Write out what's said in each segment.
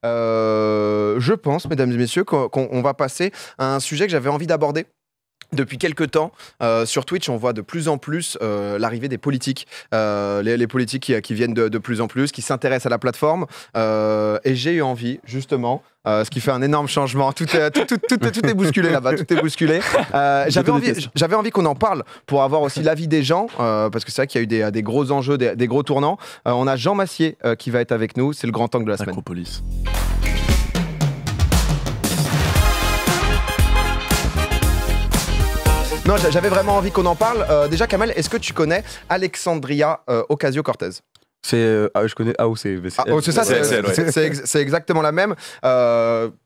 Je pense, mesdames et messieurs, qu'on va passer à un sujet que j'avais envie d'aborder. Depuis quelques temps, sur Twitch, on voit de plus en plus l'arrivée des politiques, les politiques qui viennent de plus en plus, qui s'intéressent à la plateforme. Et j'ai eu envie, justement, ce qui fait un énorme changement. Tout est bousculé là-bas, tout est bousculé. J'avais envie qu'on en parle pour avoir aussi l'avis des gens, parce que c'est vrai qu'il y a eu des gros enjeux, des gros tournants. On a Jean Massier qui va être avec nous, c'est le grand angle de la semaine. Acropolis. Non, j'avais vraiment envie qu'on en parle. Déjà, Kamel, est-ce que tu connais Alexandria Ocasio-Cortez? Je connais AOC. C'est ça, c'est exactement la même.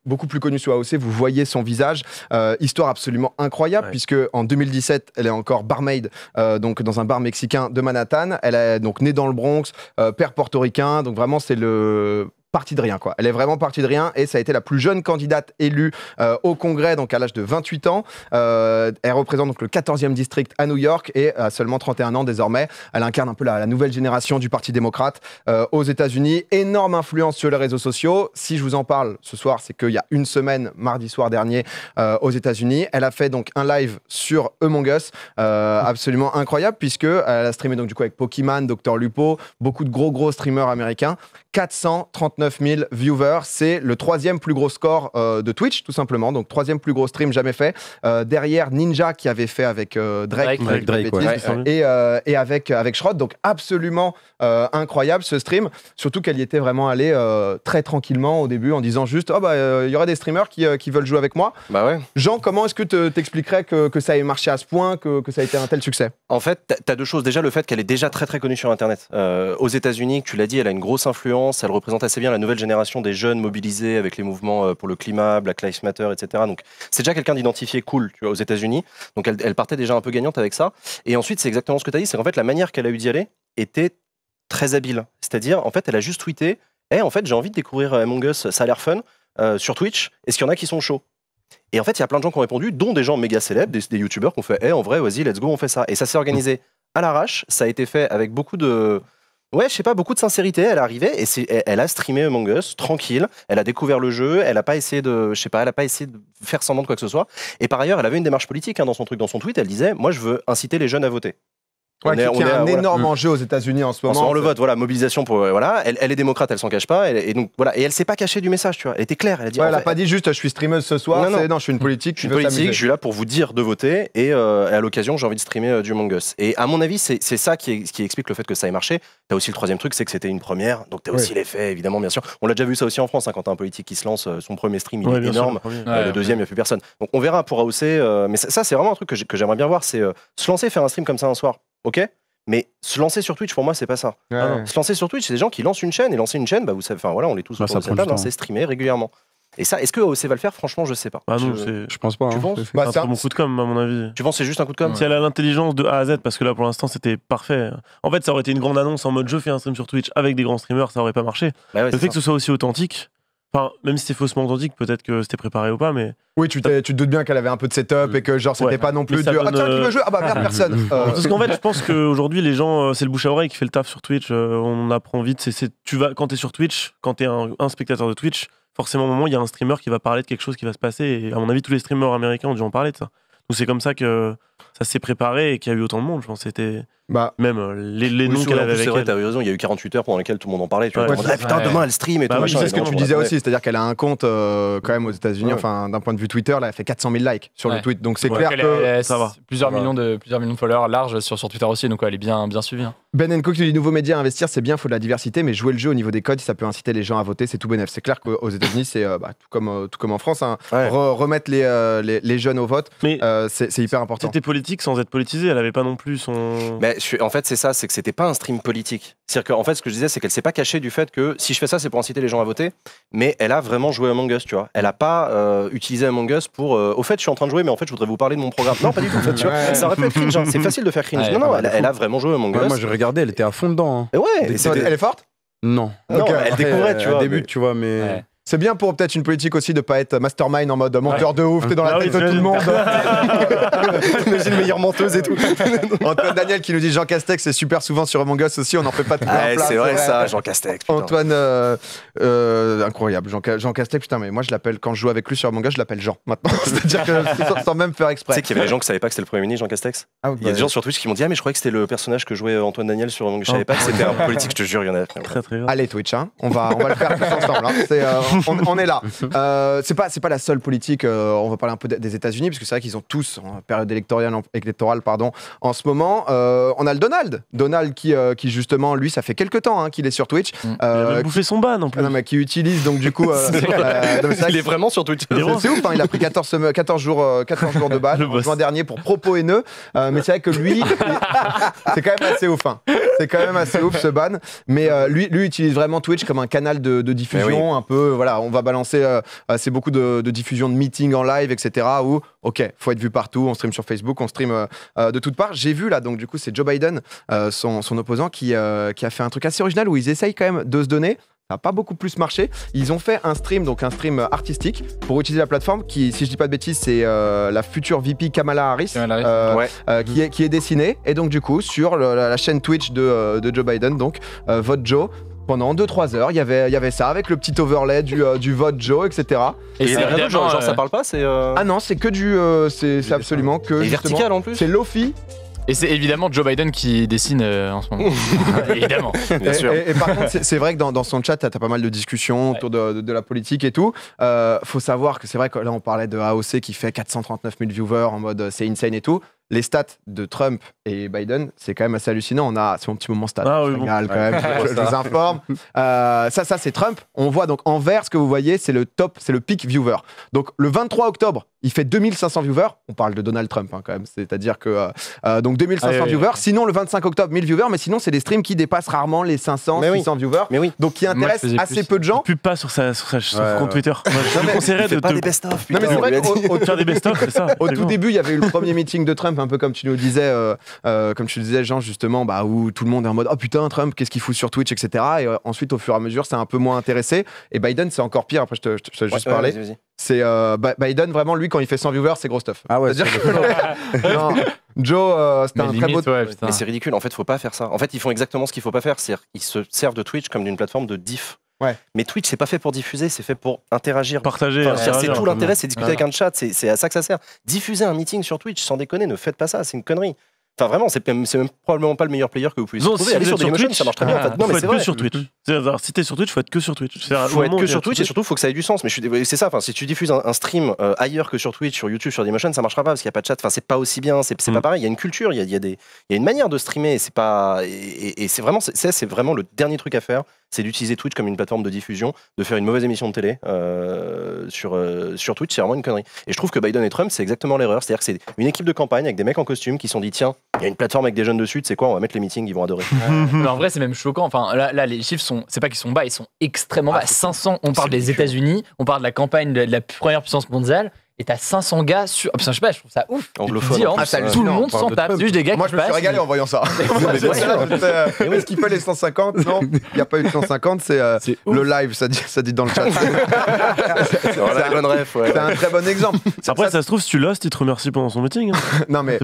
Beaucoup plus connue sous AOC, vous voyez son visage. Histoire absolument incroyable, puisque en 2017, elle est encore barmaid donc dans un bar mexicain de Manhattan. Elle est donc née dans le Bronx, père portoricain, donc vraiment c'est le... partie de rien, quoi. Elle est vraiment partie de rien et ça a été la plus jeune candidate élue au Congrès, donc à l'âge de 28 ans. Elle représente donc le 14e district à New York et à seulement 31 ans désormais. Elle incarne un peu la nouvelle génération du Parti démocrate aux États-Unis. Énorme influence sur les réseaux sociaux. Si je vous en parle ce soir, c'est qu'il y a une semaine, mardi soir dernier, aux États-Unis. Elle a fait donc un live sur Among Us, absolument incroyable, puisqu'elle a streamé donc du coup avec Pokémon, Dr Lupo, beaucoup de gros streamers américains. 439 000 viewers, c'est le 3e plus gros score de Twitch, tout simplement. Donc 3e plus gros stream jamais fait. Derrière Ninja qui avait fait avec Drake et avec Shrod. Donc absolument incroyable ce stream. Surtout qu'elle y était vraiment allée très tranquillement au début en disant juste il y aurait des streamers qui veulent jouer avec moi. Bah ouais. Jean, comment est-ce que t'expliquerais que ça ait marché à ce point, que ça a été un tel succès? En fait, t'as deux choses. Déjà, le fait qu'elle est déjà très connue sur Internet. Aux États-Unis, tu l'as dit, elle a une grosse influence. Elle représente assez bien la nouvelle génération des jeunes mobilisés avec les mouvements pour le climat, Black Lives Matter, etc. Donc, c'est déjà quelqu'un d'identifié cool, tu vois, aux États-Unis. Donc, elle partait déjà un peu gagnante avec ça. Et ensuite, c'est exactement ce que tu as dit, c'est qu'en fait, la manière qu'elle a eu d'y aller était très habile. C'est-à-dire, en fait, elle a juste tweeté en fait, j'ai envie de découvrir Among Us, ça a l'air fun, sur Twitch. Est-ce qu'il y en a qui sont chauds? Et en fait, il y a plein de gens qui ont répondu, dont des gens méga célèbres, des youtubeurs qui ont fait en vrai, vas-y, let's go, on fait ça. Et ça s'est organisé à l'arrache. Ça a été fait avec beaucoup de... Ouais, je sais pas, beaucoup de sincérité. Elle est arrivée et elle a streamé Among Us, tranquille. Elle a découvert le jeu. Elle a pas essayé de, elle a pas essayé de faire semblant de quoi que ce soit. Et par ailleurs, elle avait une démarche politique dans son truc, dans son tweet. Elle disait, moi, je veux inciter les jeunes à voter. Ouais, qui est un énorme enjeu aux États-Unis en ce moment. En ce moment, le vote, voilà, mobilisation pour, voilà. Elle est démocrate, elle s'en cache pas. Et donc voilà, et elle s'est pas cachée du message, tu vois. Elle était claire. Elle a dit, elle a pas dit juste, je suis streameuse ce soir. Non, je suis une politique. Je suis là pour vous dire de voter et à l'occasion, j'ai envie de streamer du Among Us. Et à mon avis, c'est ça qui explique le fait que ça ait marché. T'as aussi le troisième truc, c'est que c'était une première. Donc t'as aussi l'effet, évidemment, bien sûr. On l'a déjà vu ça aussi en France, quand t'as un politique qui se lance, son premier stream, il est énorme. Le deuxième, il n'y a plus personne. Donc on verra pour AOC. Mais ça, c'est vraiment un truc que j'aimerais bien voir, c'est se lancer, faire un stream comme ça un soir. Ok. Mais se lancer sur Twitch, pour moi, c'est pas ça. Se lancer sur Twitch, c'est des gens qui lancent une chaîne. Et lancer une chaîne, vous savez, voilà, on est tous autour de cette table, c'est streamer régulièrement. Et ça, est-ce que AOC va le faire? Franchement, je sais pas. Ah non, je pense pas. Tu penses? C'est un très bon coup de com', à mon avis. Tu penses que c'est juste un coup de com'? Si elle a l'intelligence de A à Z, parce que là, pour l'instant, c'était parfait. En fait, ça aurait été une grande annonce en mode je fais un stream sur Twitch avec des grands streamers, ça aurait pas marché. Le fait que ce soit aussi authentique, enfin, même si c'est faussement authentique, peut-être que c'était préparé ou pas, mais... Oui, tu te doutes bien qu'elle avait un peu de setup et que genre c'était pas non plus du tiens, qui veut jouer? Merde, personne. Parce qu'en fait, je pense qu'aujourd'hui, les gens, c'est le bouche à oreille qui fait le taf sur Twitch. On apprend vite. Quand t'es sur Twitch, quand t'es un spectateur de Twitch, forcément, au moment, il y a un streamer qui va parler de quelque chose qui va se passer. Et à mon avis, tous les streamers américains ont dû en parler de ça. Donc c'est comme ça que ça s'est préparé et qu'il y a eu autant de monde. Je pense c'était même les noms qu'elle avait avec elle. C'est vrai, t'as eu raison, il y a eu 48 heures pendant lesquelles tout le monde en parlait. Tu vois, putain, demain elle stream et tout. C'est ce que tu disais aussi, c'est-à-dire qu'elle a un compte quand même aux États-Unis, enfin d'un point de vue Twitter, là, elle fait 400 000 likes sur le tweet. Donc c'est clair que ça va. Plusieurs millions de followers larges sur Twitter aussi, donc elle est bien suivie. Ben Cook dit nouveaux médias à investir, c'est bien, il faut de la diversité, mais jouer le jeu au niveau des codes, ça peut inciter les gens à voter, c'est tout bénef. C'est clair qu'aux États-Unis, c'est tout comme en France, remettre les jeunes au vote, c'est hyper important. C'était politique sans être politisé, elle avait pas non plus son. Mais en fait, c'est ça, c'est que c'était pas un stream politique. C'est-à-dire qu'en fait, ce que je disais, c'est qu'elle s'est pas cachée du fait que si je fais ça, c'est pour inciter les gens à voter, mais elle a vraiment joué Among Us, tu vois. Elle a pas utilisé Among Us pour. Au fait, je suis en train de jouer, mais en fait, je voudrais vous parler de mon programme. Non, pas du tout. En fait, tu vois, ça aurait pu être cringe. C'est facile de faire cringe. Non, elle a vraiment joué Among Us. Moi, je regardais, elle était à fond dedans. Ouais. Elle est forte? Non. Elle découvrait, tu vois. Au début, tu vois, mais. C'est bien pour peut-être une politique aussi de pas être mastermind en mode menteur de ouf, t'es dans la tête de tout le monde. Imagine les meilleures menteuses et tout. Antoine Daniel qui nous dit Jean Castex, c'est super souvent sur Among Us aussi, on n'en fait pas tout un plat. C'est vrai ça, Jean Castex. Putain. Antoine, incroyable. Jean Castex, putain, mais moi je l'appelle, quand je joue avec lui sur Among Us, je l'appelle Jean maintenant. C'est-à-dire que sans même faire exprès. Tu sais qu'il y avait des gens qui savaient pas que c'était le Premier ministre, Jean Castex. Il y a des gens sur Twitch qui m'ont dit mais je croyais que c'était le personnage que jouait Antoine Daniel sur Among Us. Je savais pas que c'était un politique, je te jure, il y en a. Très grave. Allez Twitch, hein. on va le faire tous ensemble. Hein. On est là. C'est pas la seule politique. On va parler un peu des États-Unis parce que c'est vrai qu'ils ont tous en période électorale en ce moment. On a le Donald qui justement lui ça fait quelques temps qu'il est sur Twitch. Il a même bouffé son ban en plus. Non, mais qui utilise donc du coup. Il est vraiment sur Twitch. C'est ouf. Il a pris 14 jours de ban en juin dernier pour propos haineux. Mais c'est vrai que lui, c'est quand même assez ouf. C'est quand même assez ouf ce ban. Mais lui utilise vraiment Twitch comme un canal de diffusion, un peu. Voilà, on va balancer. C'est beaucoup de diffusion de meetings en live, etc. Où faut être vu partout. On stream sur Facebook, on stream de toutes parts. J'ai vu là, donc du coup, c'est Joe Biden, son opposant, qui a fait un truc assez original où ils essayent quand même de se donner. Ça n'a pas beaucoup plus marché. Ils ont fait un stream artistique pour utiliser la plateforme qui, si je dis pas de bêtises, c'est la future VP Kamala Harris, qui est dessinée. Et donc du coup, sur la chaîne Twitch de Joe Biden, donc Vote Joe. Pendant 2-3 heures, il y avait ça avec le petit overlay du vote Joe, etc. Et c'est rien d'autre, genre ça parle pas, c'est. Ah non, c'est que c'est absolument que. Et vertical en plus. C'est Lofi. Et c'est évidemment Joe Biden qui dessine en ce moment. Évidemment. Bien sûr. Et par contre, c'est vrai que dans son chat, t'as pas mal de discussions autour de la politique et tout. Faut savoir que c'est vrai que là, on parlait de AOC qui fait 439 000 viewers en mode c'est insane et tout. Les stats de Trump et Biden, c'est quand même assez hallucinant. C'est mon petit moment stat. Ah oui, quand même. Je vous informe. Ça, c'est Trump. On voit donc en vert, ce que vous voyez, c'est le top, c'est le peak viewer. Donc le 23 octobre, il fait 2500 viewers. On parle de Donald Trump quand même. C'est-à-dire que donc 2500 viewers. Sinon, le 25 octobre, 1000 viewers. Mais sinon, c'est des streams qui dépassent rarement les 500, 600 viewers. Mais oui. Donc qui intéressent assez peu de gens. Il pue pas sur son compte Twitter. Moi, je lui conseillerais de pas des best-of. Non mais c'est vrai faire des best-of, c'est ça. Au tout début, il y avait eu le premier meeting de Trump, un peu comme tu nous disais, Jean, justement, où tout le monde est en mode oh putain, Trump, qu'est-ce qu'il fout sur Twitch, etc. Et ensuite, au fur et à mesure, c'est un peu moins intéressé. Et Biden, c'est encore pire. Après, je te laisse juste parler. Vas-y. C'est Biden, vraiment, lui, quand il fait 100 viewers, c'est gros stuff. Ah ouais, c'est-à-dire que non, Joe, c'était un très beau. Mais c'est ridicule. En fait, faut pas faire ça. En fait, ils font exactement ce qu'il faut pas faire. C'est-à-dire, ils se servent de Twitch comme d'une plateforme de diff. Ouais. Mais Twitch, c'est pas fait pour diffuser, c'est fait pour interagir. Partager. C'est tout l'intérêt, c'est discuter avec un chat, c'est à ça que ça sert. Diffuser un meeting sur Twitch, sans déconner, ne faites pas ça, c'est une connerie. Enfin, vraiment, c'est même probablement pas le meilleur player que vous pouvez trouver. Allez sur Dailymotion, ça marche très bien. Non, mais c'est vrai. Sur Twitch. Si t'es sur Twitch, faut être que sur Twitch. Faut être que sur Twitch et surtout, faut que ça ait du sens. Mais c'est ça. Enfin, si tu diffuses un stream ailleurs que sur Twitch, sur YouTube, sur Dailymotion, ça marchera pas parce qu'il y a pas de chat. Enfin, c'est pas aussi bien. C'est pas pareil. Il y a une culture, il y a une manière de streamer. C'est pas et c'est vraiment le dernier truc à faire. C'est d'utiliser Twitch comme une plateforme de diffusion, de faire une mauvaise émission de télé sur Twitch, c'est vraiment une connerie. Et je trouve que Biden et Trump, c'est exactement l'erreur. C'est-à-dire que c'est une équipe de campagne avec des mecs en costume qui se sont dit tiens, il y a une plateforme avec des jeunes dessus, c'est quoi, on va mettre les meetings, ils vont adorer. Mais en vrai, c'est même choquant. Enfin, là, les chiffres c'est pas qu'ils sont bas, ils sont extrêmement bas. 500, on parle des États-Unis, on parle de la campagne de la première puissance mondiale. Et t'as 500 gars sur. je sais pas, je trouve ça ouf. Anglophone. Tout le monde s'en tape. C'est juste des gars Moi, je me suis régalé en voyant ça. Est-ce qu'il fait les 150 Non, il n'y a pas eu de 150, c'est le live, ça dit dans le chat. C'est un très bon exemple. Après, ça se trouve, si tu l'hostes, il te remercie pendant son meeting. Non, mais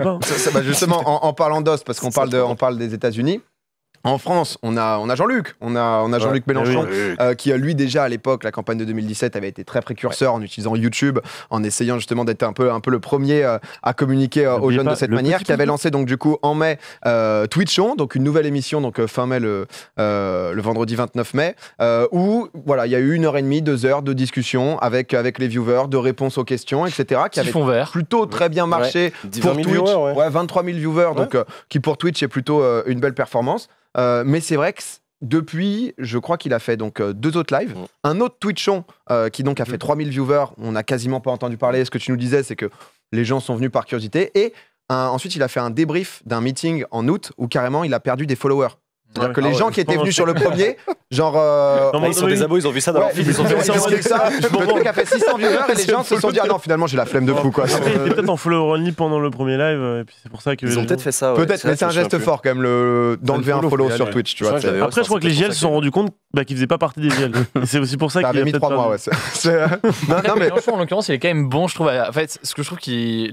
justement, en parlant d'host, parce qu'on parle des États-Unis. En France, on a Jean-Luc, on a Jean-Luc Mélenchon, qui lui déjà à l'époque, la campagne de 2017 avait été très précurseur en utilisant YouTube, en essayant justement d'être un peu le premier à communiquer aux jeunes de cette manière, qui avait lancé donc du coup en mai Twitchon, donc une nouvelle émission, donc fin mai le vendredi 29 mai, où voilà il y a eu 1h30, 2 heures de discussion avec les viewers, de réponses aux questions, etc. qui avait plutôt très bien marché pour Twitch, 23 000 viewers, donc qui pour Twitch est plutôt une belle performance. Mais c'est vrai que depuis, je crois qu'il a fait donc 2 autres lives, un autre Twitchon qui donc a fait 3000 viewers, on n'a quasiment pas entendu parler. Ce que tu nous disais, c'est que les gens sont venus par curiosité. Et ensuite, il a fait un débrief d'un meeting en août où carrément il a perdu des followers. C'est-à-dire que les gens qui étaient venus sur le premier, genre. Ils sont des abos, ils ont vu ça dans leur feed. Ils ont fait ça. Le truc a fait 600 viewers et les gens se sont dit, ah non, finalement, j'ai la flemme de fou, quoi. Après, il était peut-être en follow only pendant le premier live, et puis c'est pour ça que. Ils ont peut-être fait ça. Peut-être, mais c'est un geste fort quand même d'enlever un follow sur Twitch, tu vois. Après, je crois que les JL se sont rendus compte qu'ils faisaient pas partie des JL. C'est aussi pour ça qu'il avait mis 3 mois, ouais. Non, mais Mélenchon, en l'occurrence, il est quand même bon, je trouve. En fait, ce que je trouve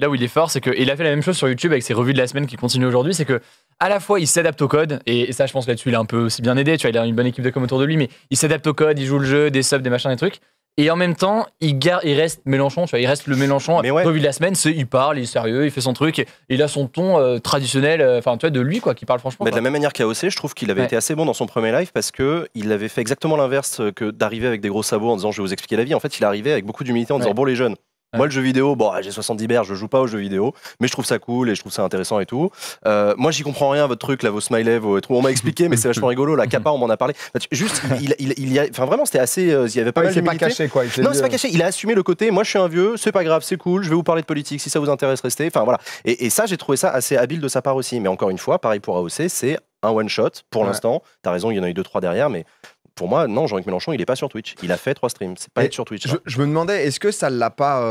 là où il est fort, c'est qu'il a fait la même chose sur YouTube avec ses revues de la semaine qui continuent aujourd'hui. C'est que à la fois il s'adapte au code, et ça, je pense là-dessus, il est un peu aussi bien aidé. Tu vois, il a une bonne équipe de com autour de lui, mais il s'adapte au code, il joue le jeu, des subs, des machins, des trucs. Et en même temps, il reste Mélenchon, tu vois, il reste le Mélenchon. Revue de la semaine, il parle, il est sérieux, il fait son truc, et il a son ton traditionnel, enfin, tu vois, de lui, quoi, qui parle franchement. Mais de la même manière qu'AOC, je trouve qu'il avait été assez bon dans son premier live parce que il avait fait exactement l'inverse que d'arriver avec des gros sabots en disant je vais vous expliquer la vie. En fait, il arrivait avec beaucoup d'humilité en disant bon, les jeunes. Moi, le jeu vidéo, j'ai 70 berges, je joue pas aux jeux vidéo, mais je trouve ça cool et je trouve ça intéressant et tout. Moi, j'y comprends rien, votre truc, là, vos smileys, on m'a expliqué, mais c'est vachement rigolo. La Kappa, on m'en a parlé. Juste, enfin, vraiment, c'était assez. Il y avait pas mal d'humilité. Il s'est pas caché, quoi. Non, c'est pas caché. Il a assumé le côté. Moi, je suis un vieux, c'est pas grave, c'est cool. Je vais vous parler de politique. Si ça vous intéresse, restez. Enfin, voilà. Et ça, j'ai trouvé ça assez habile de sa part aussi. Mais encore une fois, pareil pour AOC, c'est un one shot pour l'instant. T'as raison, il y en a eu 2-3 derrière, mais. Pour moi, non, Jean-Luc Mélenchon, il est pas sur Twitch. Il a fait 3 streams. C'est pas être sur Twitch. Je me demandais, est-ce que ça l'a pas.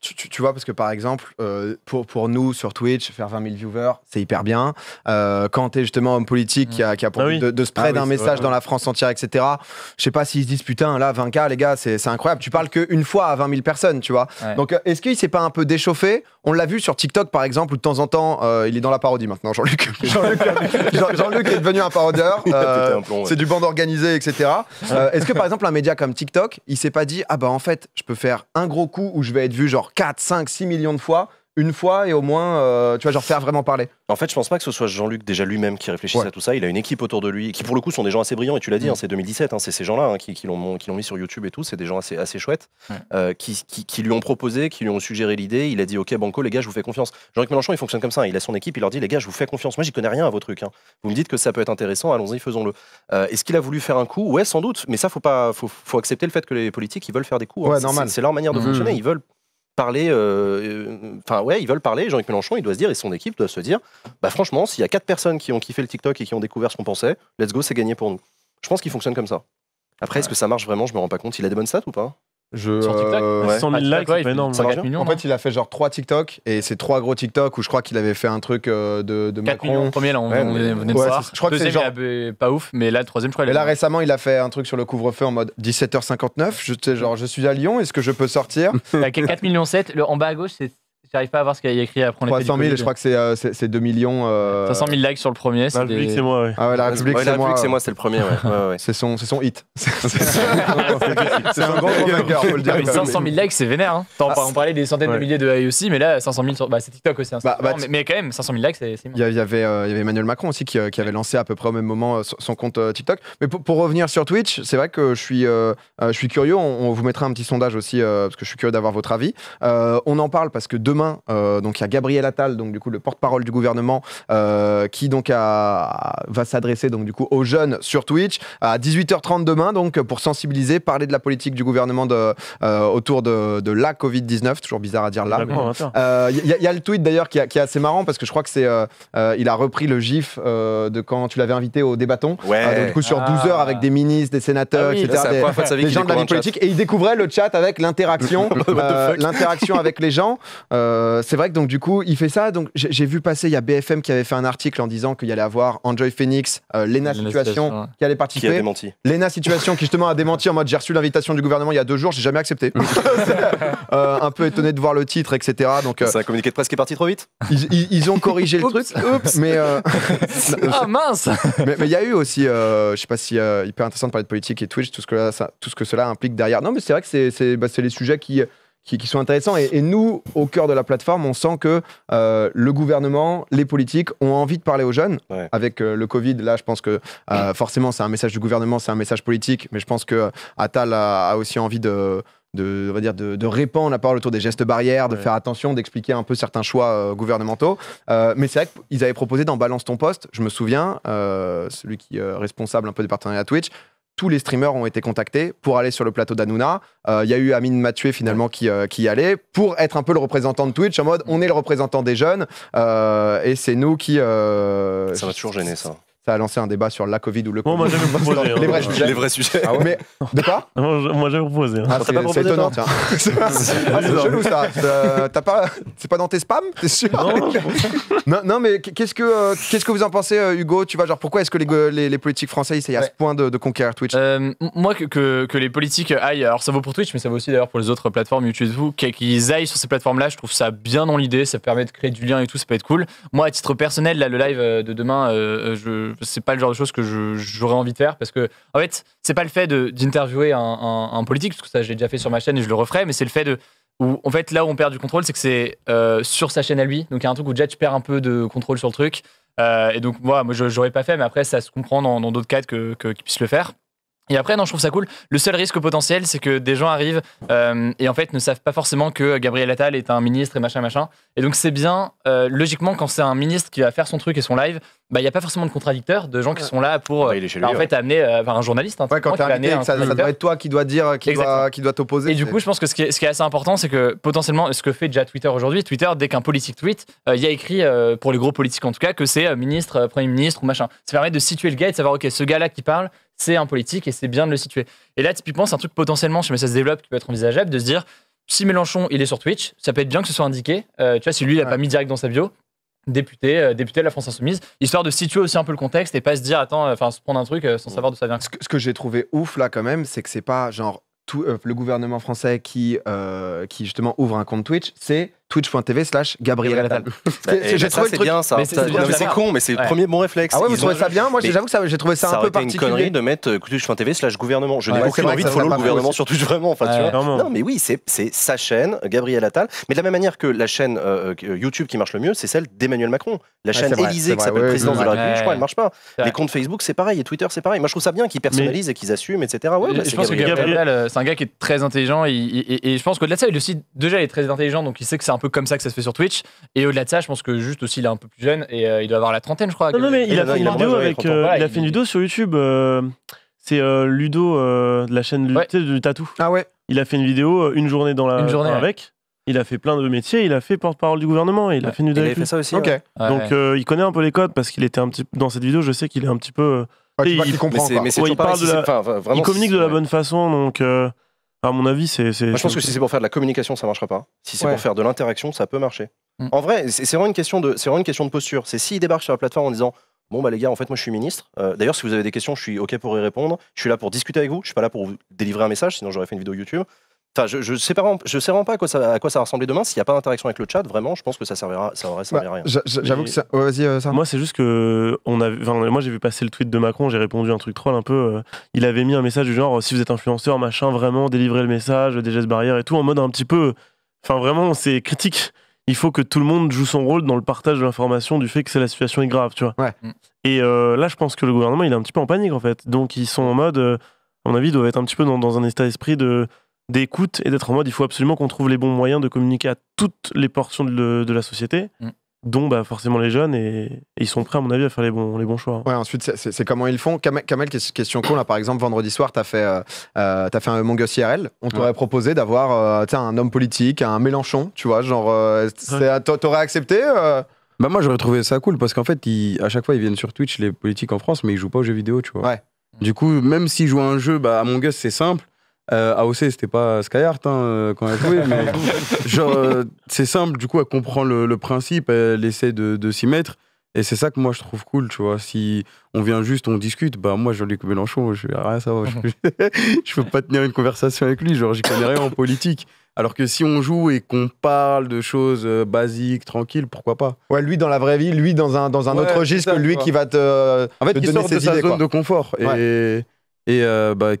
Tu vois, parce que par exemple, pour nous sur Twitch, faire 20 000 viewers, c'est hyper bien. Quand t'es justement homme politique qui a pour but de spread un message dans la France entière, etc., je sais pas s'ils se disent putain, là, 20K, les gars, c'est incroyable. Tu parles qu'une fois à 20 000 personnes, tu vois. Ouais. Donc, est-ce qu'il s'est pas un peu déchauffé? On l'a vu sur TikTok, par exemple, où de temps en temps, il est dans la parodie maintenant, Jean-Luc. Jean-Luc est devenu un parodieur. C'est du bande organisée, etc. Est-ce que par exemple un média comme TikTok, il s'est pas dit ah bah en fait je peux faire un gros coup où je vais être vu genre 4, 5, 6 millions de fois, une fois et au moins tu vois genre faire vraiment parler? En fait je pense pas que ce soit Jean-Luc déjà lui-même qui réfléchisse à tout ça. Il a une équipe autour de lui qui pour le coup sont des gens assez brillants et tu l'as dit, c'est 2017, c'est ces gens-là qui l'ont mis sur YouTube et tout, c'est des gens assez chouettes qui lui ont proposé, qui lui ont suggéré l'idée. Il a dit ok banco les gars je vous fais confiance. Jean-Luc Mélenchon il fonctionne comme ça, il a son équipe, il leur dit les gars je vous fais confiance, moi j'y connais rien à vos trucs, vous me dites que ça peut être intéressant, allons-y faisons-le. Est-ce qu'il a voulu faire un coup? Ouais sans doute, mais ça faut accepter le fait que les politiques ils veulent faire des coups, normal. C'est leur manière de fonctionner, ils veulent parler, ils veulent parler. Jean-Luc Mélenchon, il doit se dire, et son équipe doit se dire, franchement, s'il y a 4 personnes qui ont kiffé le TikTok et qui ont découvert ce qu'on pensait, let's go, c'est gagné pour nous. Je pense qu'il fonctionne comme ça. Après, est-ce que ça marche vraiment? Je me rends pas compte. Il a des bonnes stats ou pas? Sur TikTok, 100 000 likes, c'est pas énorme. Ça marche bien. En fait, il a fait genre 3 TikTok et c'est 3 gros TikTok où je crois qu'il avait fait un truc de 4 Macron. millions, le premier là, on venait de voir. Je crois que c'est deuxième, genre... il a pas ouf, mais là, le troisième, je crois. Et là, récemment, il a fait un truc sur le couvre-feu en mode 17h59. Je suis à Lyon, est-ce que je peux sortir? 4 millions 7. En bas à gauche, j'arrive pas à voir ce qu'il y a écrit après. 300 000, je crois que c'est 2 millions. 500 000 likes sur le premier. La République, c'est moi, ouais. Ah ouais, la République, c'est moi. C'est le premier, ouais. C'est son hit. C'est un grand vainqueur, faut le dire. 500 000 likes, c'est vénère. On parlait des centaines de milliers de aussi, mais là, 500 000 c'est TikTok aussi. Mais quand même, 500 000 likes, c'est il y avait Emmanuel Macron aussi qui avait lancé à peu près au même moment son compte TikTok. Mais pour revenir sur Twitch, c'est vrai que je suis curieux. On vous mettra un petit sondage aussi parce que je suis curieux d'avoir votre avis. On en parle parce que demain, donc il y a Gabriel Attal, donc du coup le porte-parole du gouvernement, qui donc va s'adresser donc du coup aux jeunes sur Twitch à 18h30 demain, donc pour sensibiliser, parler de la politique du gouvernement autour de la Covid-19, toujours bizarre à dire là. Il y a le tweet d'ailleurs qui est assez marrant parce que je crois que c'est il a repris le gif de quand tu l'avais invité au débatton, donc du coup sur 12 heures avec des ministres, des sénateurs, etc., des gens de la vie politique, et il découvrait le chat avec l'interaction avec les gens. C'est vrai que donc du coup il fait ça. Donc j'ai vu passer, il y a BFM qui avait fait un article en disant qu'il y allait avoir Enjoy Phoenix, Lena Situation qui allait participer. Qui a démenti. Lena Situation qui justement a démenti en mode j'ai reçu l'invitation du gouvernement il y a 2 jours, j'ai jamais accepté. Un peu étonné de voir le titre, etc. Donc c'est un communiqué de presse qui est parti trop vite. Ils ont corrigé le truc. Mais ah mince. Mais il y a eu aussi, je sais pas si hyper intéressant de parler de politique et Twitch, tout ce que cela implique derrière. Non mais c'est vrai que c'est les sujets qui sont intéressants et nous, au cœur de la plateforme, on sent que le gouvernement, les politiques ont envie de parler aux jeunes. Avec le Covid, là je pense que forcément c'est un message du gouvernement, c'est un message politique, mais je pense que Attal a aussi envie de répandre la parole autour des gestes barrières, de faire attention, d'expliquer un peu certains choix gouvernementaux. Mais c'est vrai qu'ils avaient proposé dans Balance ton poste, je me souviens, celui qui est responsable un peu des partenariats Twitch, tous les streamers ont été contactés pour aller sur le plateau d'Hanouna. Il y a eu Amine Mathieu finalement qui y allait pour être un peu le représentant de Twitch en mode on est le représentant des jeunes et c'est nous qui... ça m'a toujours gêné ça. ça a lancé un débat sur la Covid ou le Covid. Moi, j'avais proposé. Les vrais sujets. Les vrais sujets. Ah ouais. Mais de quoi? Moi, j'avais proposé. Ah, t'as pas proposé, c'est étonnant, toi tiens. C'est chelou ça. C'est pas dans tes spams, t'es sûr? Non, mais qu'est-ce que vous en pensez, Hugo? Tu vois, genre pourquoi est-ce que les politiques français essayent à ce point de conquérir Twitch? Moi, que les politiques aillent, alors ça vaut pour Twitch, mais ça vaut aussi d'ailleurs pour les autres plateformes, YouTube et tout, qu'ils aillent sur ces plateformes-là, je trouve ça bien dans l'idée, ça permet de créer du lien et tout, ça peut être cool. Moi, à titre personnel, là, le live de demain, c'est pas le genre de choses que j'aurais envie de faire, parce que, en fait, c'est pas le fait d'interviewer un politique, parce que ça, j'ai déjà fait sur ma chaîne et je le referai, mais c'est le fait où, en fait, là où on perd du contrôle, c'est que c'est sur sa chaîne à lui, donc il y a un truc où déjà tu perds un peu de contrôle sur le truc, et donc moi j'aurais pas fait, mais après ça se comprend dans d'autres cadres qu'ils puissent le faire. Et après, non, je trouve ça cool. Le seul risque potentiel, c'est que des gens arrivent et en fait ne savent pas forcément que Gabriel Attal est un ministre et machin. Et donc c'est bien, logiquement, quand c'est un ministre qui va faire son truc et son live, il n'y a pas forcément de contradicteurs, de gens qui sont là pour il est chez lui, en fait amener un journaliste. Ouais, quand t'es invité, ça doit être toi qui doit dire, qui doit t'opposer. Et du coup, je pense que ce qui est assez important, c'est que potentiellement, ce que fait déjà Twitter aujourd'hui, dès qu'un politique tweet, il y a écrit, pour les gros politiques en tout cas, que c'est ministre, premier ministre ou machin. Ça permet de situer le gars et de savoir, ok, ce gars-là qui parle, c'est un politique et c'est bien de le situer. Et là, typiquement, c'est un truc potentiellement, mais ça se développe, qui peut être envisageable, de se dire, si Mélenchon, il est sur Twitch, ça peut être bien que ce soit indiqué. Tu vois, si lui, il n'a pas mis direct dans sa bio, député de la France Insoumise, histoire de situer aussi un peu le contexte et pas se dire, se prendre un truc sans savoir d'où ça vient. Ce que j'ai trouvé ouf là quand même, c'est que c'est pas genre le gouvernement français qui justement ouvre un compte Twitch, c'est twitch.tv/Gabriel Attal. J'ai trouvé c'est bien ça. C'est con, mais c'est le premier bon réflexe. Ah ouais, vous trouvez ça bien? Moi, j'avoue que j'ai trouvé ça un peu particulier. Ça aurait été une connerie de mettre twitch.tv/gouvernement. Je n'ai aucune envie de follow le gouvernement sur Twitch, vraiment. Enfin, tu vois. Non, mais oui, c'est sa chaîne, Gabriel Attal. Mais de la même manière que la chaîne YouTube qui marche le mieux, c'est celle d'Emmanuel Macron. La chaîne Élysée qui s'appelle Présidence de la République, je crois, elle marche pas. Les comptes Facebook, c'est pareil, et Twitter, c'est pareil. Moi, je trouve ça bien qu'ils personnalisent et qu'ils assument, etc. Je pense que Gabriel Attal, c'est un gars qui est très intelligent et je pense qu'au-delà de ça, il est très intelligent, donc il sait que c'est un peu comme ça que ça se fait sur Twitch. Et au-delà de ça, je pense que juste aussi il est un peu plus jeune et il doit avoir la trentaine, je crois. Non, mais il a fait une vidéo sur YouTube. C'est Ludo de la chaîne du tatou. Ah ouais. Il a fait une vidéo une journée avec. Il a fait plein de métiers. Il a fait porte-parole du gouvernement. Il a fait une vidéo. Il a fait ça aussi. Ok. Donc il connaît un peu les codes parce qu'il était un petit dans cette vidéo. Je sais qu'il est un petit peu. Il comprend. Il communique de la bonne façon. Donc à mon avis, Moi, je pense que si c'est pour faire de la communication, ça marchera pas. Si c'est pour faire de l'interaction, ça peut marcher. En vrai, c'est vraiment une question de posture. C'est s'il débarque sur la plateforme en disant bon bah les gars, en fait moi je suis ministre. D'ailleurs, si vous avez des questions, je suis ok pour y répondre. Je suis là pour discuter avec vous. Je suis pas là pour vous délivrer un message, sinon j'aurais fait une vidéo YouTube. Enfin, je sais vraiment pas à quoi ça va ressembler demain. S'il n'y a pas d'interaction avec le chat, vraiment, je pense que ça aurait servi à rien. J'avoue que ça. Vas-y, ça. Moi, c'est juste que moi, j'ai vu passer le tweet de Macron. J'ai répondu un truc troll un peu. Il avait mis un message du genre si vous êtes influenceur, machin, vraiment délivrez le message, des gestes barrières et tout, en mode un petit peu. Enfin, vraiment, c'est critique. Il faut que tout le monde joue son rôle dans le partage de l'information du fait que la situation est grave, tu vois. Ouais. Et là, je pense que le gouvernement, il est un petit peu en panique en fait. Donc, ils sont en mode, à mon avis, ils doivent être un petit peu dans un état d'esprit d'écoute et d'être en mode il faut absolument qu'on trouve les bons moyens de communiquer à toutes les portions de la société, dont forcément les jeunes, et ils sont prêts à mon avis à faire les bons choix. Ouais, ensuite c'est comment ils font. Kamel, question con là, par exemple vendredi soir t'as fait un Among Us IRL, on t'aurait proposé d'avoir un homme politique, un Mélenchon, tu vois, genre t'aurais accepté moi j'aurais trouvé ça cool parce qu'en fait à chaque fois ils viennent sur Twitch les politiques en France mais ils jouent pas aux jeux vidéo, tu vois. Ouais. Du coup même s'ils jouent à un jeu, Among Us c'est simple. AOC c'était pas Skyheart quand elle jouait, mais genre c'est simple, du coup elle comprend le principe, elle essaie de s'y mettre et c'est ça que moi je trouve cool, tu vois. Si on vient juste, on discute, moi Jean-Luc Mélenchon, je vais rien savoir, je peux pas tenir une conversation avec lui, genre j'y connais rien en politique. Alors que si on joue et qu'on parle de choses basiques, tranquilles, pourquoi pas. Ouais, lui dans la vraie vie, lui dans un autre registre que lui qui va te donner ses idées, zone de confort et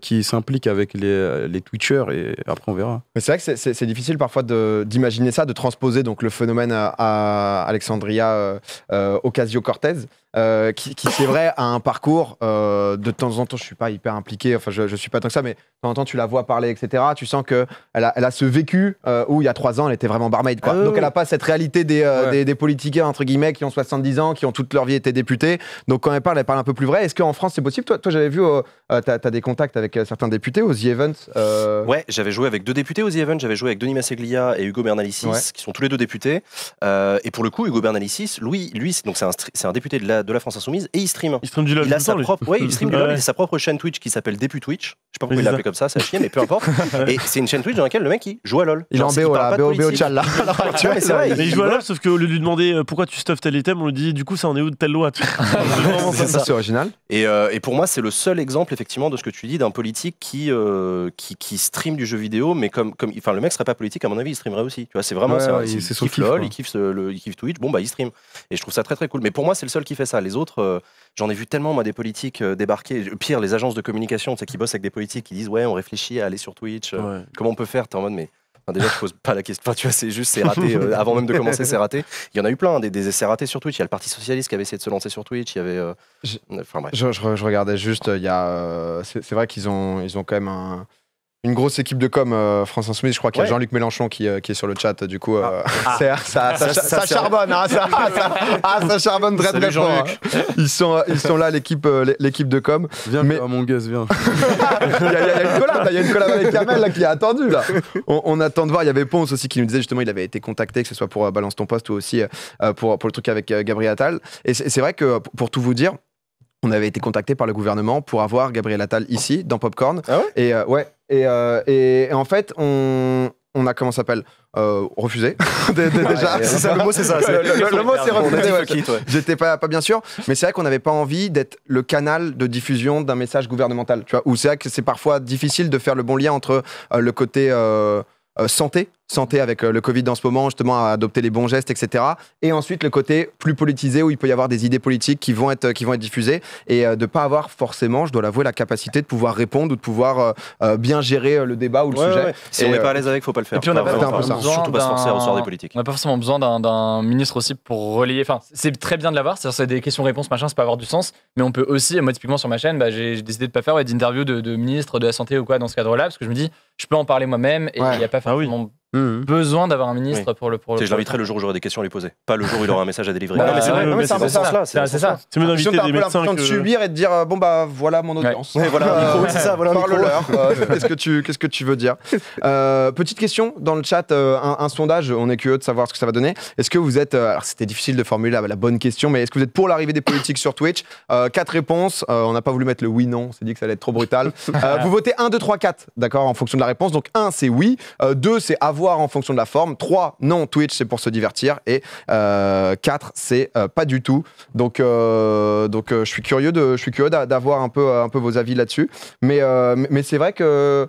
qui s'implique avec les Twitchers et après on verra. Mais c'est vrai que c'est difficile parfois d'imaginer ça, de transposer donc le phénomène à Alexandria Ocasio-Cortez, qui c'est vrai a un parcours de temps en temps, je suis pas hyper impliqué, enfin je suis pas tant que ça, mais de temps en temps tu la vois parler, etc. Tu sens que elle a ce vécu où il y a 3 ans elle était vraiment barmaid, quoi. Donc elle a pas cette réalité des politiciens entre guillemets qui ont 70 ans, qui ont toute leur vie été députés. Donc quand elle parle un peu plus vrai. Est-ce qu'en France c'est possible? Toi j'avais vu t'as des contacts avec certains députés aux The Events. Ouais, j'avais joué avec 2 députés aux The Events. J'avais joué avec Denis Masseglia et Hugo Bernalicis, qui sont tous les 2 députés. Et pour le coup, Hugo Bernalicis, lui, donc c'est un député de de la France Insoumise et il stream. Il stream du LOL. Il a sa propre, il stream du LOL, Ouais. il a sa propre chaîne Twitch qui s'appelle Début Twitch. Je sais pas pourquoi Oui, il l'a c'est appelé comme ça a chier, mais peu importe. Et c'est une chaîne Twitch dans laquelle le mec il joue à LOL. Il est en BO là, BO Chal là. Tu vois, mais c'est vrai. Mais il joue à LOL, sauf qu'au lieu de lui demander pourquoi tu stuffes tel item, on lui dit du coup ça en est où de telle loi. C'est ça, c'est original. Et pour moi, c'est le seul exemple effectivement de ce que tu dis d'un politique qui stream du jeu vidéo, mais enfin le mec serait pas politique à mon avis, il streamerait aussi. Tu vois, c'est vraiment ça. Il kiffe LOL, il kiffe Twitch. Bon bah il stream. Et je trouve ça très très cool. Mais pour moi, c'est le seul qui fait ça. Les autres, j'en ai vu tellement moi des politiques débarquer. Pire, les agences de communication, tu sais, qui bossent avec des politiques qui disent ouais, on réfléchit à aller sur Twitch. Comment on peut faire? T'es en mode mais. Enfin, déjà, je pose pas la question. Enfin, tu vois, c'est raté. Avant même de commencer, c'est raté. Il y en a eu plein, des essais ratés sur Twitch. Il y a le Parti Socialiste qui avait essayé de se lancer sur Twitch. Il y avait. Enfin, bref. Je regardais juste, il y a. C'est vrai qu'ils ont quand même une grosse équipe de com, France Insoumise. Je crois qu'il y a Jean-Luc Mélenchon qui est sur le chat. Du coup, ça charbonne. Hein, ça charbonne très très fort. Hein. Ils sont là, l'équipe de com. Viens, mais mon Gus, viens. Il y a une collab avec Kamel là, qui a attendu. Là. On attend de voir. Il y avait Ponce aussi qui nous disait justement il avait été contacté, que ce soit pour Balance ton poste ou aussi pour le truc avec Gabriel Attal. Et c'est vrai que pour tout vous dire, on avait été contacté par le gouvernement pour avoir Gabriel Attal ici, dans Popcorn. Ah ouais Et en fait, on a, comment ça s'appelle, refusé. Déjà. C'est ça, le mot, c'est ça. Le mot, c'est refusé. Ouais. J'étais pas bien sûr, mais c'est vrai qu'on n'avait pas envie d'être le canal de diffusion d'un message gouvernemental. Tu vois, où c'est vrai que c'est parfois difficile de faire le bon lien entre le côté santé avec le Covid en ce moment, justement à adopter les bons gestes, etc. Et ensuite le côté plus politisé où il peut y avoir des idées politiques qui vont être diffusées et de pas avoir forcément, je dois l'avouer, la capacité de pouvoir répondre ou de pouvoir bien gérer le débat ou le sujet. Ouais. Si on n'est pas à l'aise avec, faut pas le faire. Et puis on n'a pas surtout pas se forcer à recevoir des politiques. On n'a pas forcément besoin d'un ministre aussi pour relayer. Enfin, c'est très bien de l'avoir, c'est des questions-réponses, machin, ça peut avoir du sens. Mais on peut aussi, moi typiquement sur ma chaîne, j'ai décidé de pas faire d'interview de ministre de la santé ou quoi dans ce cadre-là, parce que je me dis, je peux en parler moi-même et il n'y a pas forcément besoin d'avoir un ministre pour le. Je l'inviterai le jour où j'aurai des questions à lui poser, pas le jour où il aura un message à délivrer. Bah, non, mais c'est vrai, c'est dans ce sens-là. C'est ça. C'est mieux d'inviter des médecins de subir et de dire bon bah voilà mon audience. Ouais, voilà, c'est ça, voilà. Parle-leur. Qu'est-ce que tu veux dire? Petite question dans le chat, un sondage. On est curieux de savoir ce que ça va donner. Est-ce que vous êtes alors c'était difficile de formuler la bonne question, mais est-ce que vous êtes pour l'arrivée des politiques sur Twitch? 4 réponses. On n'a pas voulu mettre le oui/non. On s'est dit que ça allait être trop brutal. Vous votez 1, 2, 3, 4, d'accord, en fonction de la réponse. Donc 1 c'est oui, 2 c'est à voir en fonction de la forme, 3 non, Twitch c'est pour se divertir, et 4 c'est pas du tout. Donc je suis curieux d'avoir un peu vos avis là-dessus. Mais c'est vrai que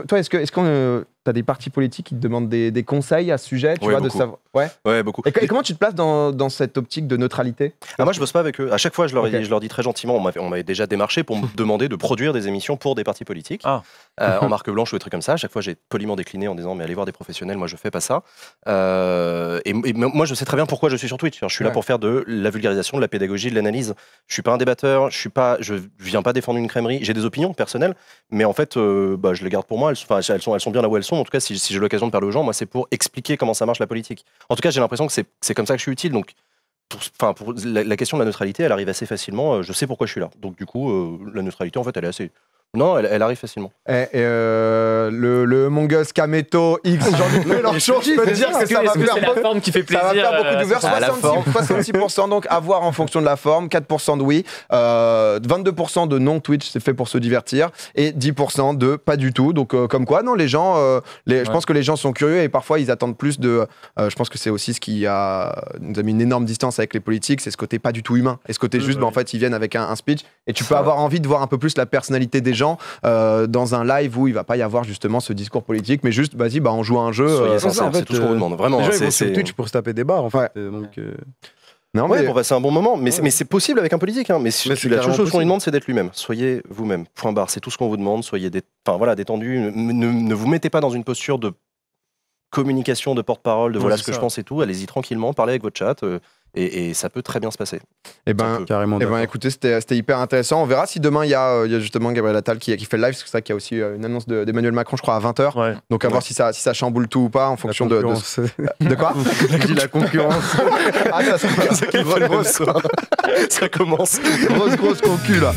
toi, est-ce qu'on t'as des partis politiques qui te demandent des conseils à ce sujet, tu vois, beaucoup. de savoir. Ouais, beaucoup. Et comment tu te places dans cette optique de neutralité? Moi, je bosse pas avec eux. À chaque fois, je leur dis très gentiment. On m'avait déjà démarché pour me demander de produire des émissions pour des partis politiques, en marque blanche ou des trucs comme ça. À chaque fois, j'ai poliment décliné en disant mais allez voir des professionnels. Moi, je fais pas ça. Et moi, je sais très bien pourquoi je suis sur Twitch. Je suis là pour faire de la vulgarisation, de la pédagogie, de l'analyse. Je suis pas un débatteur. Je viens pas défendre une crèmerie. J'ai des opinions personnelles, mais en fait, je les garde pour moi. Elles sont bien là où elles sont. En tout cas, si j'ai l'occasion de parler aux gens, moi, c'est pour expliquer comment ça marche la politique. En tout cas, j'ai l'impression que c'est comme ça que je suis utile. Donc, pour la question de la neutralité, elle arrive assez facilement. Je sais pourquoi je suis là. Donc, du coup, la neutralité, en fait, elle est assez. Non, elle arrive facilement. Le Mongus Kameto X Jean-Luc Mélenchon, je peux te dire que ça va faire la forme qui fait plaisir. Ça va faire beaucoup de viewers. 66% donc à voir en fonction de la forme, 4% de oui, 22% de non Twitch, c'est fait pour se divertir, et 10% de pas du tout. Donc comme quoi, non, les gens, je pense que les gens sont curieux et parfois ils attendent plus de. Je pense que c'est aussi ce qui nous a mis une énorme distance avec les politiques, c'est ce côté pas du tout humain et ce côté juste, en fait, ils viennent avec un speech et tu peux avoir envie de voir un peu plus la personnalité des gens. Dans un live où il va pas y avoir justement ce discours politique, mais juste vas-y, on joue à un jeu. C'est tout ce qu'on vous demande, vraiment. Les gens, ils vont sur Twitch pour se taper des barres, en fait. Donc, non, pour passer un bon moment, mais c'est possible avec un politique. Hein. Mais la seule chose qu'on lui demande, c'est d'être lui-même. Soyez vous-même. Point barre. C'est tout ce qu'on vous demande. Soyez détendu. Ne vous mettez pas dans une posture de communication, de porte-parole, de voilà ce que je pense et tout. Allez-y tranquillement, parlez avec votre chat. Et ça peut très bien se passer. Carrément. Écoutez, c'était hyper intéressant. On verra si demain il y a justement Gabriel Attal qui fait le live. C'est ça qu'il y a aussi une annonce d'Emmanuel Macron, je crois, à 20h. Ouais. Donc à voir si ça chamboule tout ou pas en fonction de quoi. Je dis la concurrence. Ça commence. Grosse concu là.